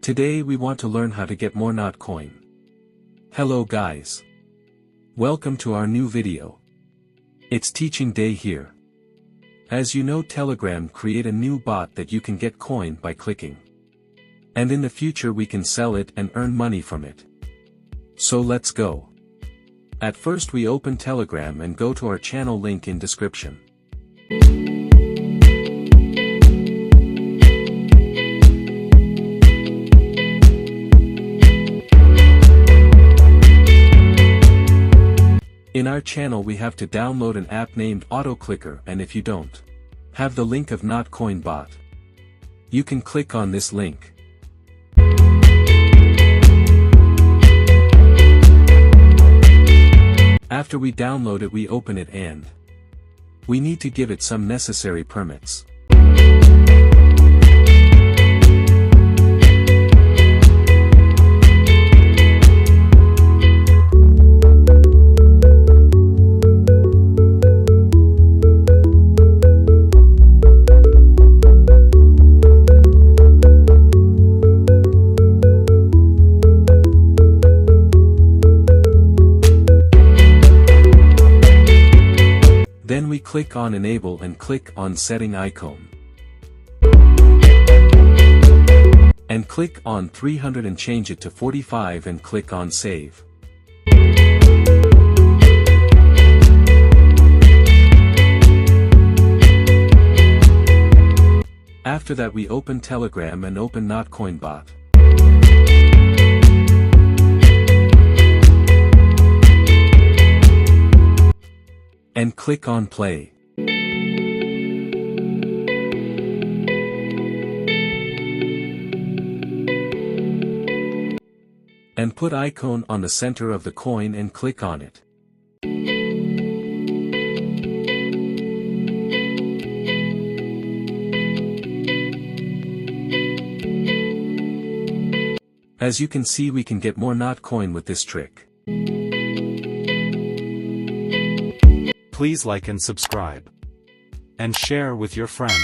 Today we want to learn how to get more Notcoin. Hello guys. Welcome to our new video. It's teaching day here. As you know, Telegram create a new bot that you can get coin by clicking. And in the future we can sell it and earn money from it. So let's go. At first we open Telegram and go to our channel link in description. In our channel we have to download an app named AutoClicker, and if you don't have the link of Notcoin bot, you can click on this link. After we download it, we open it and we need to give it some necessary permits. Then we click on Enable and click on Setting icon. And click on 300 and change it to 45 and click on Save. After that we open Telegram and open Notcoin bot. And click on play. And put icon on the center of the coin and click on it. As you can see, we can get more Notcoin with this trick. Please like and subscribe. And share with your friends.